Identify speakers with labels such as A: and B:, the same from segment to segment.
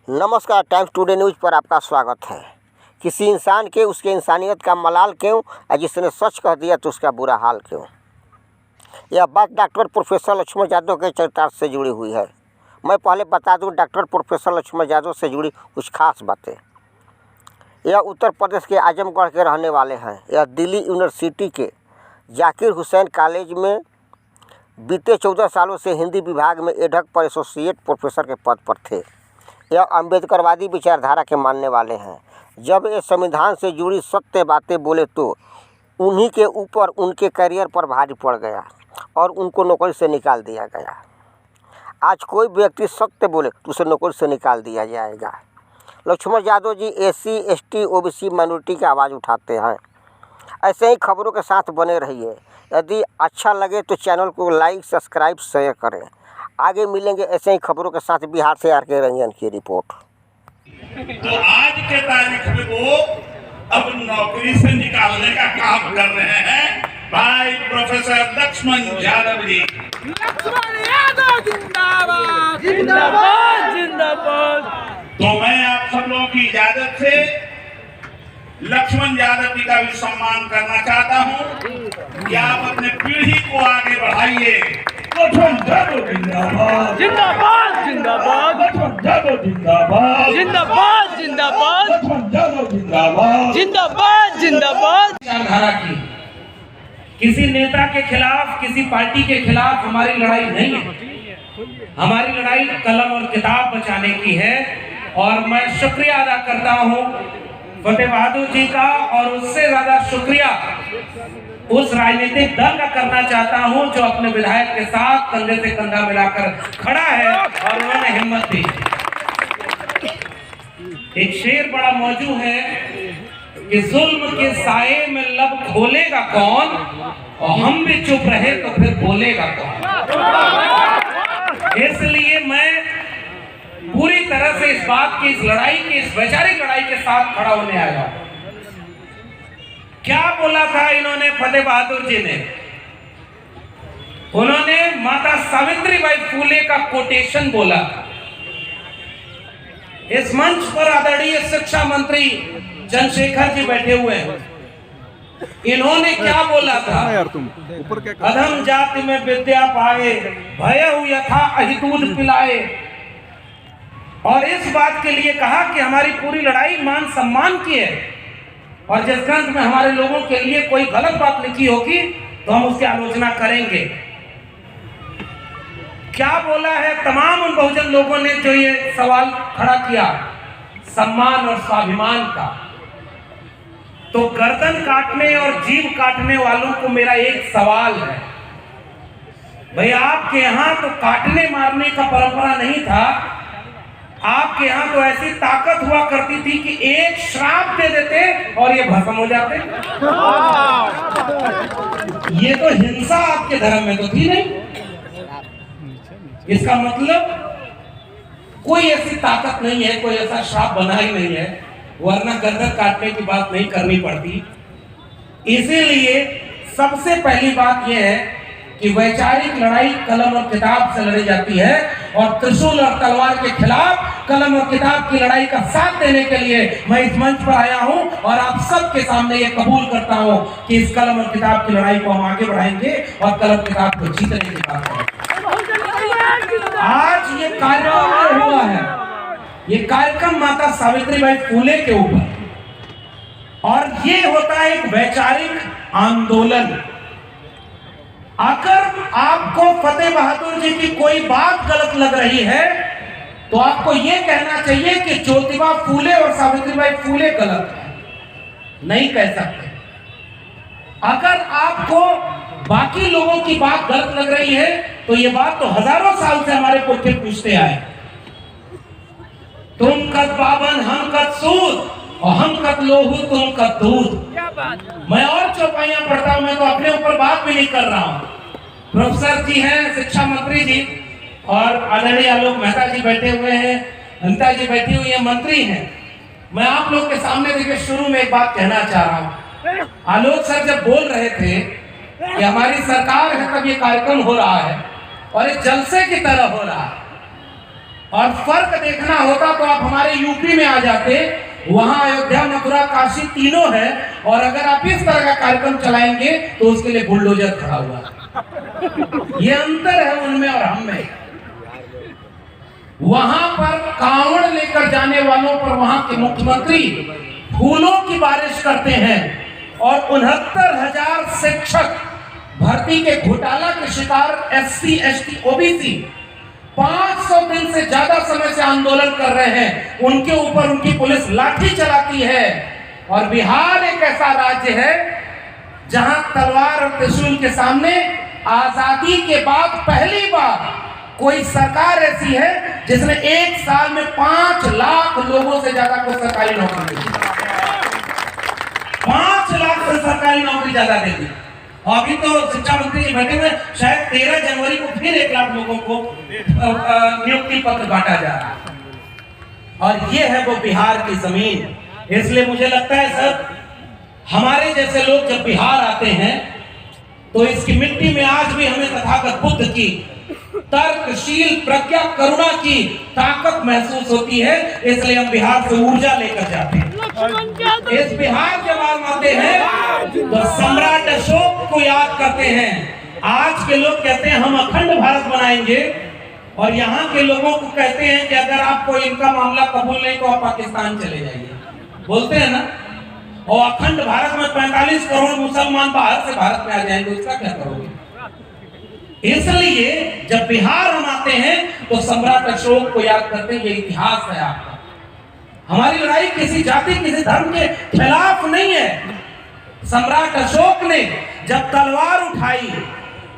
A: नमस्कार, times today news पर आपका स्वागत है। किसी इंसान के उसके इंसानियत का मलाल क्यों, और जिसने सच कह दिया तो उसका बुरा हाल क्यों। यह बात डॉक्टर प्रोफेसर लक्ष्मण यादव के चरितार्थ से जुड़ी हुई है। मैं पहले बता दूं, डॉक्टर प्रोफेसर लक्ष्मण यादव से जुड़ी कुछ खास बातें। यह उत्तर प्रदेश के आजमगढ़ के रहने वाले हैं। यह दिल्ली यूनिवर्सिटी के जाकिर हुसैन कॉलेज में बीते 14 सालों से हिंदी विभाग में एडहक पर एसोसिएट प्रोफेसर के पद पर थे। यह अम्बेडकरवादी विचारधारा के मानने वाले हैं। जब ये संविधान से जुड़ी सत्य बातें बोले तो उन्हीं के ऊपर उनके करियर पर भारी पड़ गया और उनको नौकरी से निकाल दिया गया। आज कोई व्यक्ति सत्य बोले तो उसे नौकरी से निकाल दिया जाएगा। Lakshman Yadav ji SC ST OBC minority की आवाज़ उठाते हैं। ऐसे ही खबरों के साथ बने रहिए। यदि अच्छा लगे तो चैनल को लाइक, सब्सक्राइब, शेयर करें। आगे मिलेंगे ऐसे ही खबरों के साथ। बिहार से RK रंजन की रिपोर्ट।
B: तो आज के तारीख में वो अब नौकरी से निकालने का काम कर रहे हैं भाई प्रोफेसर लक्ष्मण यादव जी।
C: लक्ष्मण यादव जिंदाबाद
D: जिंदाबाद जिंदाबाद।
B: तो मैं आप सब लोगों की इजाजत से लक्ष्मण यादव जी का भी सम्मान करना चाहता हूं कि आप अपने पीढ़ी को आगे बढ़ाइए। लक्ष्मण यादव जिंदाबाद
D: जिंदाबाद जिंदाबाद।
B: लक्ष्मण यादव जिंदाबाद
D: जिंदाबाद जिंदाबाद।
B: लक्ष्मण यादव जिंदाबाद
D: जिंदाबाद जिंदाबाद।
E: विचारधारा की किसी नेता के खिलाफ, किसी पार्टी के खिलाफ हमारी लड़ाई नहीं है। हमारी लड़ाई कलम और किताब बचाने की है। और मैं शुक्रिया अदा करता हूं फतेह बहादुर जी का, और उससे ज्यादा शुक्रिया उस राजनीतिक दल का करना चाहता हूं जो अपने विधायक के साथ कंधे से कंधा मिलाकर खड़ा है और उन्होंने हिम्मत दी। एक शेर बड़ा मौजूद है कि जुल्म के साये में लब खोलेगा कौन, और हम भी चुप रहे तो फिर बोलेगा कौन। इसलिए मैं पूरी तरह से इस बात की, इस लड़ाई की, इस वैचारिक लड़ाई के साथ खड़ा होने आया। क्या बोला था इन्होंने, फतेह बहादुर जी ने? उन्होंने माता सावित्रीबाई फूले का कोटेशन बोला। इस मंच पर आदरणीय शिक्षा मंत्री चंद्रशेखर जी बैठे हुए हैं। इन्होंने क्या बोला था? अधम जाति में विद्या पाए, भयउ यथा अहि दूध पिलाए। और इस बात के लिए कहा कि हमारी पूरी लड़ाई मान सम्मान की है, और जिस ग्रंथ में हमारे लोगों के लिए कोई गलत बात लिखी होगी तो हम उसकी आलोचना करेंगे। क्या बोला है तमाम उन बहुजन लोगों ने जो ये सवाल खड़ा किया सम्मान और स्वाभिमान का? तो गर्दन काटने और जीभ काटने वालों को मेरा एक सवाल है, भाई आपके यहां तो काटने मारने का परंपरा नहीं था। आपके यहां तो ऐसी ताकत हुआ करती थी कि एक श्राप दे देते और ये भस्म हो जाते। ये तो हिंसा आपके धर्म में तो थी नहीं। इसका मतलब कोई ऐसी ताकत नहीं है, कोई ऐसा श्राप बना ही नहीं है, वरना गर्दन काटने की बात नहीं करनी पड़ती। इसीलिए सबसे पहली बात यह है कि वैचारिक लड़ाई कलम और किताब से लड़ी जाती है, और त्रिशूल और तलवार के खिलाफ कलम और किताब की लड़ाई का साथ देने के लिए मैं इस मंच पर आया हूं, और आप सबके सामने ये कबूल करता हूं कि इस कलम और किताब की लड़ाई को हम आगे बढ़ाएंगे और कलम किताब को जीतने की बात करेंगे। आज ये कार्यक्रम हुआ है, ये कार्यक्रम माता सावित्रीबाई फूले के ऊपर, और ये होता है एक वैचारिक आंदोलन। अगर आपको फतेह बहादुर जी की कोई बात गलत लग रही है तो आपको यह कहना चाहिए कि ज्योतिबा फूले और सावित्रीबाई फूले गलत है, नहीं कह सकते। अगर आपको बाकी लोगों की बात गलत लग रही है तो यह बात तो हजारों साल से हमारे पुरखे पूछते आए। तुम कद बावन हम कद सूद, और हम कद लोहू तुम कद दूध। मैं और चौपाइयां पढ़ता हूं, मैं तो अपने ऊपर बात भी नहीं कर रहा हूं। प्रोफेसर जी हैं, शिक्षा मंत्री जी, और आदरणीय आलोक मेहता जी बैठे हुए हैं, अनिता जी बैठी हुई है, मंत्री हैं। मैं आप लोग के सामने देखिए शुरू में एक बात कहना चाह रहा हूं। आलोक सर जब बोल रहे थे कि हमारी सरकार है तब ये कार्यक्रम हो रहा है, और एक जलसे की तरह हो रहा है, और फर्क देखना होता तो आप हमारे यूपी में आ जाते, वहां अयोध्या, मथुरा, काशी तीनों है, और अगर आप इस तरह का कार्यक्रम चलाएंगे तो उसके लिए बुलडोजर खड़ा हुआ। ये अंतर है उनमें और हम में। वहां पर कांवड़ लेकर जाने वालों पर वहां के मुख्यमंत्री फूलों की बारिश करते हैं, और 69,000 शिक्षक भर्ती के घोटाला के शिकार SC, ST, OBC 500 दिन से ज्यादा समय से आंदोलन कर रहे हैं, उनके ऊपर उनकी पुलिस लाठी चलाती है। और बिहार एक ऐसा राज्य है जहां तलवार और त्रिशूल के सामने आजादी के बाद पहली बार कोई सरकार ऐसी है जिसने एक साल में 5 लाख लोगों से ज्यादा को सरकारी नौकरी दी। 5 लाख से सरकारी नौकरी ज्यादा दे दी। अभी तो शिक्षा मंत्री जी बैठे हुए, शायद 13 जनवरी को फिर 1 लाख लोगों को नियुक्ति पत्र बांटा जा रहा है। और ये है वो बिहार की जमीन। इसलिए मुझे लगता है सर, हमारे जैसे लोग जब बिहार आते हैं तो इसकी मिट्टी में आज भी हमें तथागत बुद्ध की तर्कशील प्रज्ञा, करुणा की ताकत महसूस होती है। इसलिए हम बिहार से ऊर्जा लेकर जाते हैं। इस बिहार जब हम आते हैं तो सम्राट अशोक को याद करते हैं। आज के लोग कहते हैं हम अखंड भारत बनाएंगे, और यहाँ के लोगों को कहते हैं कि अगर आपको इनका मामला कबूल नहीं तो आप पाकिस्तान चले जाइए, बोलते हैं ना। और अखंड भारत में 45 करोड़ मुसलमान बाहर से भारत में आ जाएंगे, उसका क्या करोगे? इसलिए जब बिहार हम आते हैं तो सम्राट अशोक को याद करते हैं। ये इतिहास है आपका। हमारी लड़ाई किसी जाति, किसी धर्म के खिलाफ नहीं है। सम्राट अशोक ने जब तलवार उठाई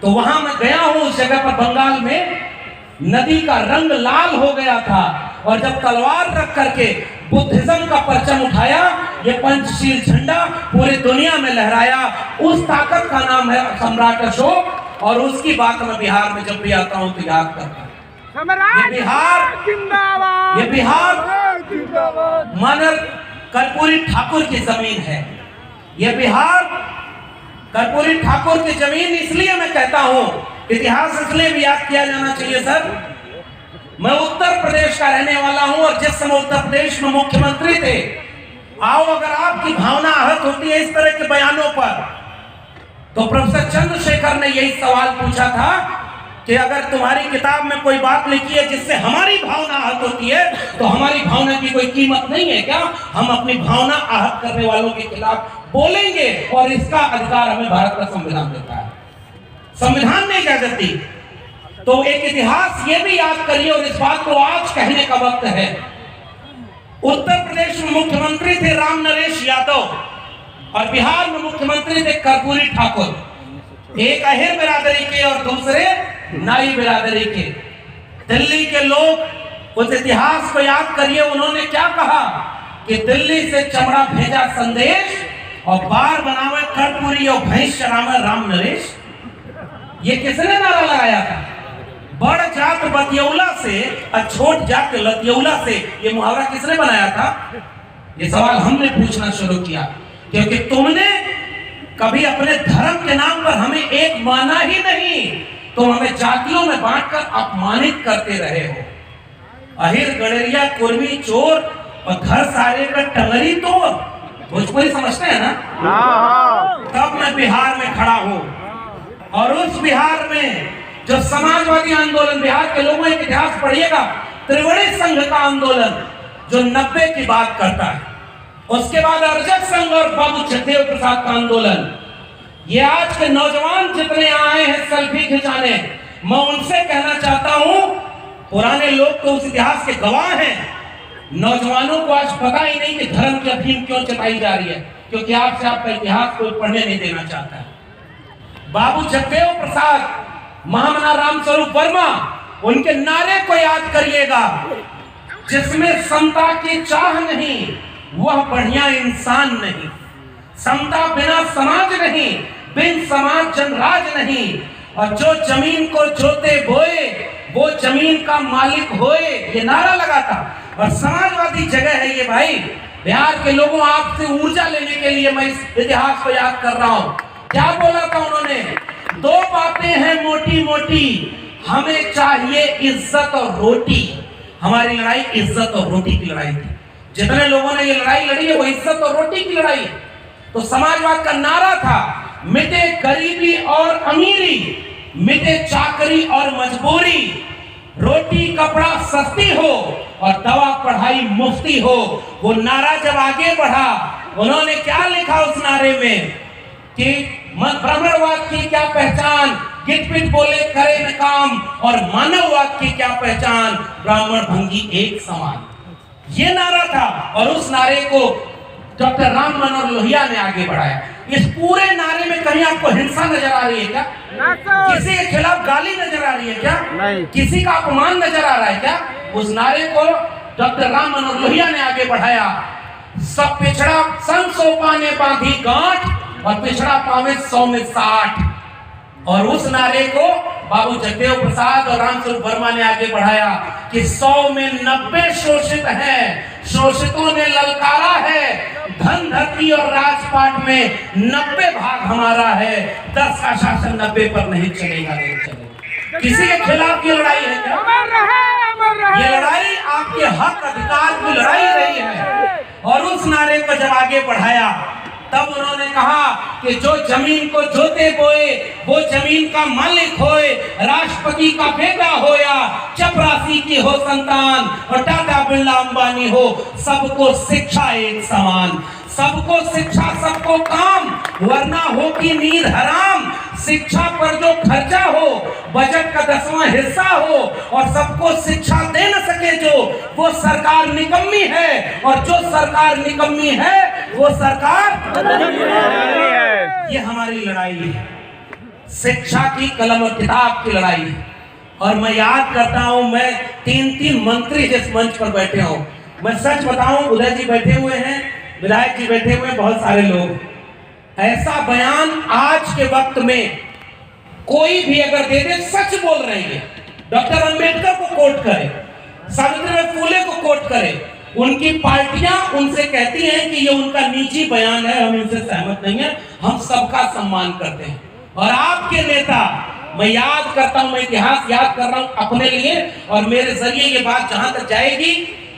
E: तो वहां मैं गया हूं, उस जगह पर बंगाल में नदी का रंग लाल हो गया था, और जब तलवार रख करके बुद्धिज्म का परचम उठाया, ये पंचशील झंडा पूरी दुनिया में लहराया। उस ताकत का नाम है सम्राट अशोक, और उसकी बात मैं बिहार में जब भी आता हूं तो याद करता हूं। ये बिहार मनर कर्पूरी ठाकुर की जमीन है। ये बिहार कर्पूरी ठाकुर की जमीन इसलिए मैं कहता हूं, इतिहास इसलिए भी याद किया जाना चाहिए सर। मैं उत्तर प्रदेश का रहने वाला हूं, और जिस समय उत्तर प्रदेश में मुख्यमंत्री थे, आओ अगर आपकी भावना आहत होती है इस तरह के बयानों पर, तो प्रोफेसर चंद्रशेखर ने यही सवाल पूछा था कि अगर तुम्हारी किताब में कोई बात लिखी है जिससे हमारी भावना आहत होती है, तो हमारी भावना की कोई कीमत नहीं है क्या? हम अपनी भावना आहत करने वालों के खिलाफ बोलेंगे, और इसका अधिकार हमें भारत का संविधान देता है। संविधान ने इजाजत दी। तो एक इतिहास ये भी याद करिए, और इस बात को आज कहने का वक्त है। उत्तर प्रदेश में मुख्यमंत्री थे राम नरेश यादव, और बिहार में मुख्यमंत्री थे कर्पूरी ठाकुर। एक अहिर बिरादरी के और दूसरे नाई बिरादरी के। दिल्ली के लोग उस इतिहास को याद करिए, उन्होंने क्या कहा कि दिल्ली से चमड़ा भेजा संदेश, और बार बनावे कर्पूरी और भैंस चरावे राम नरेश। ये किसने नारा लगाया था? बड़ जात बतियौला से और छोट जात लतियौला से। ये मुहावरा किसने बनाया था? ये सवाल हमने पूछना शुरू किया, क्योंकि तुमने कभी अपने धर्म के नाम पर हमें एक माना ही नहीं, तुम हमें जातियों में बांटकर अपमानित करते रहे हो। अहिर, गड़ेरिया, कुर्मी, चोर और घर सारे का टंगरी तोड़, भोजपुरी समझते हैं ना? तब मैं बिहार में खड़ा हूं, और उस बिहार में जो समाजवादी आंदोलन, बिहार के लोगों का इतिहास पढ़िएगा, त्रिवेणी संघ का आंदोलन जो 90 की बात करता है, उसके बाद अर्जक संघ और बाबू जगदेव प्रसाद का आंदोलन। ये आज के नौजवान जितने आए हैं सेल्फी खिंचाने, मैं उनसे कहना चाहता हूं, पुराने लोग तो उस इतिहास के गवाह हैं, नौजवानों को आज पता ही नहीं कि धर्म की अफीम क्यों चलाई जा रही है, क्योंकि आपसे आपका इतिहास कोई पढ़ने नहीं देना चाहता है। बाबू जगदेव प्रसाद, महामना रामस्वरूप वर्मा, उनके नारे को याद करिएगा, जिसमें समता की चाह नहीं वह बढ़िया इंसान नहीं, समता बिना समाज नहीं, बिन समाज जनराज नहीं, और जो जमीन को जोते बोए वो जमीन का मालिक होए, ये नारा लगा था। और समाजवादी जगह है ये भाई। बिहार के लोगों, आपसे ऊर्जा लेने के लिए मैं इस इतिहास को याद कर रहा हूं। क्या बोला था उन्होंने? 2 बातें हैं मोटी मोटी, हमें चाहिए इज्जत और रोटी। हमारी लड़ाई इज्जत और रोटी की लड़ाई थी। जितने लोगों ने ये लड़ाई लड़ी है वो इज्जत और रोटी की लड़ाई है। तो समाजवाद का नारा था, मिटे गरीबी और अमीरी, मिटे चाकरी और मजबूरी, रोटी कपड़ा सस्ती हो और दवा पढ़ाई मुफ्ती हो। वो नारा जब आगे बढ़ा, उन्होंने क्या लिखा उस नारे में कि ब्राह्मणवाद की क्या पहचान, गिट पिट बोले करे न काम, और मानववाद की क्या पहचान, ब्राह्मण भंगी एक समान। ये नारा था और उस नारे को डॉक्टर राम मनोहर लोहिया ने आगे बढ़ाया। इस पूरे नारे में कहीं आपको हिंसा नजर आ रही है क्या? किसी के खिलाफ गाली नजर आ रही है क्या? नहीं। किसी का अपमान नजर आ रहा है क्या? उस नारे को डॉक्टर राम मनोहर लोहिया ने आगे बढ़ाया। सब पिछड़ा संग सौ पाने बांधी गांठ, और पिछड़ा पावे 100 में 60। और उस नारे को बाबू जगदेव प्रसाद और रामस्वरूप वर्मा ने आगे बढ़ाया कि 100 में 90 शोषित हैं, शोषितों ने ललकारा है, धन धरती और राजपाट में 90 भाग हमारा है, 10 का शासन 90 पर नहीं चलेगा, नहीं चलेगा। किसी के खिलाफ ये लड़ाई है क्या? ये लड़ाई आपके हक अधिकार की लड़ाई रही है। और उस नारे को जब आगे बढ़ाया तब उन्होंने कहा कि जो जमीन को जोते बोए वो जमीन का मालिक होए, राष्ट्रपति का बेटा हो या चपरासी की हो संतान और टाटा बिरला अंबानी हो, सबको शिक्षा एक समान, सबको शिक्षा सबको काम, वरना हो की नींद हराम। शिक्षा पर जो खर्चा हो बजट का 10वां हिस्सा हो और सबको शिक्षा दे न सके जो, वो सरकार निकम्मी है। और जो सरकार निकम्मी है वो सरकार है। ये हमारी लड़ाई है, शिक्षा की कलम और किताब की लड़ाई है। और मैं याद करता हूं, मैं 3 मंत्री जिस मंच पर बैठे हो, मैं सच बताऊं, उदय जी बैठे हुए हैं, विधायक जी बैठे हुए हैं, बहुत सारे लोग, ऐसा बयान आज के वक्त में कोई भी अगर दे दे, सच बोल रहे हैं, डॉक्टर अंबेडकर को कोट करे, सावित्रीबाई फुले को कोट करे, उनकी पार्टियां उनसे कहती हैं कि ये उनका निजी बयान है, हम इनसे सहमत नहीं है, हम सबका सम्मान करते हैं। और आपके नेता, मैं याद करता हूं, मैं इतिहास याद कर रहा हूं अपने लिए, और मेरे जरिए ये बात जहां तक जाएगी,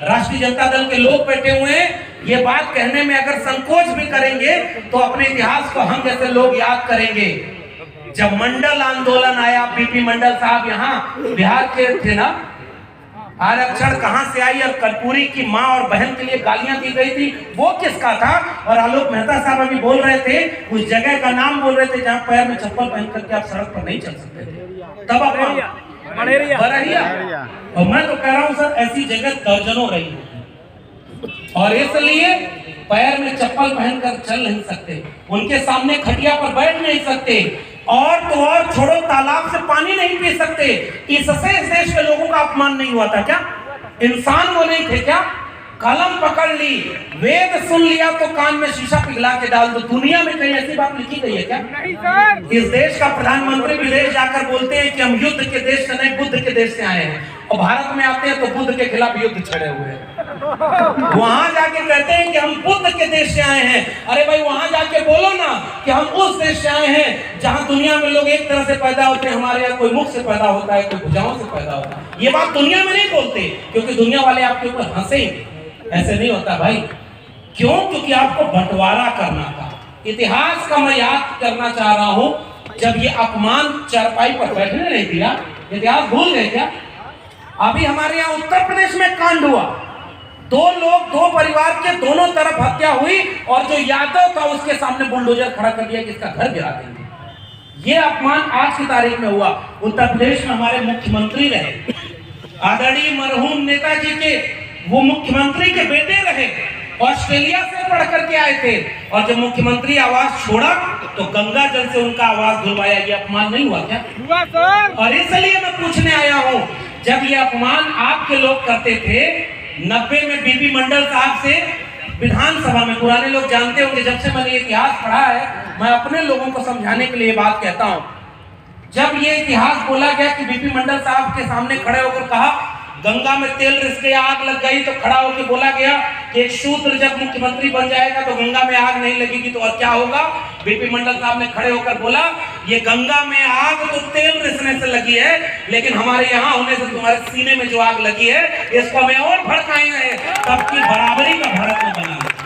E: राष्ट्रीय जनता दल के लोग बैठे हुए हैं, ये बात कहने में अगर संकोच भी करेंगे तो अपने इतिहास को हम जैसे लोग याद करेंगे। जब मंडल आंदोलन आया, बीपी मंडल साहब यहाँ बिहार के थे ना, आरक्षण कहां से आई और कर्पूरी की मां और बहन के लिए गालियां दी गई थी, वो किसका था? और आलोक मेहता साहब अभी बोल रहे थे, उस जगह का नाम बोल रहे थे जहां पैर में चप्पल पहन करके आप सड़क पर नहीं चल सकते थे, तब आप बरहिया। और मैं तो कह रहा हूं सर, ऐसी जगह दर्जनों रही है, और इसलिए पैर में चप्पल पहनकर चल नहीं सकते, उनके सामने खटिया पर बैठ नहीं सकते, और तो और छोड़ो, तालाब से पानी नहीं पी सकते। इससे इस देश के लोगों का अपमान नहीं हुआ था क्या? इंसान वो नहीं थे क्या? कलम पकड़ ली, वेद सुन लिया तो कान में शीशा पिघला के डाल दो। दुनिया में कहीं ऐसी बात लिखी गई है क्या? नहीं सर। इस देश का प्रधानमंत्री विदेश जाकर बोलते हैं कि हम युद्ध के देश से नहीं, बुद्ध के देश से आए हैं, और भारत में आते हैं तो बुद्ध के खिलाफ युद्ध छड़े हुए हैं। वहां जाके कहते हैं कि हम बुद्ध के देश से आए हैं। अरे भाई, वहां जाके बोलो ना कि हम उस देश से आए हैं जहां दुनिया में लोग एक तरह से पैदा होते हैं, हमारे यहाँ कोई मुख से पैदा होता है, कोई भुजाओं से पैदा होता है। ये बात दुनिया में नहीं बोलते, क्योंकि दुनिया वाले आपके ऊपर हंसेंगे। ऐसे नहीं होता भाई। क्यों? क्योंकि आपको बंटवारा करना था। इतिहास का मैं याद करना चाह रहा हूं, जब ये अपमान चारपाई पर बैठने नहीं दिया, इतिहास भूल गए क्या? अभी हमारे यहाँ उत्तर प्रदेश में कांड हुआ, 2 लोग, 2 परिवार के दोनों तरफ हत्या हुई, और जो यादव था उसके सामने बुलडोजर खड़ा कर दिया कि इसका घर गिरा देंगे। ये अपमान आज की तारीख में हुआ। उत्तर प्रदेश में हमारे मुख्यमंत्री रहे, आदरणीय मरहूम नेताजी के वो मुख्यमंत्री के बेटे रहे, ऑस्ट्रेलिया से पढ़ करके आए थे, और जब मुख्यमंत्री आवाज छोड़ा तो गंगा जल से उनका आवाज धुलवाया। ये अपमान नहीं हुआ क्या? हुआ सर। और इसलिए मैं पूछने आया हूं, जब ये अपमान आपके लोग करते थे 90 में बीपी मंडल साहब से विधानसभा में, पुराने लोग जानते होंगे, जब से मैंने इतिहास पढ़ा है, मैं अपने लोगों को समझाने के लिए बात कहता हूं। जब ये इतिहास बोला गया कि बीपी मंडल साहब के सामने खड़े होकर कहा गंगा में तेल रिस गया, आग लग गई, तो खड़ा होकर बोला गया कि एक शूद्र जब मुख्यमंत्री बन जाएगा तो गंगा में आग नहीं लगेगी, तो और क्या होगा? बीपी मंडल साहब ने खड़े होकर बोला, ये गंगा में आग तो तेल रिसने से लगी है, लेकिन हमारे यहाँ होने से तुम्हारे सीने में जो आग लगी है इसको हमें और भड़काएंगे, तब की बराबरी का भारत में बना।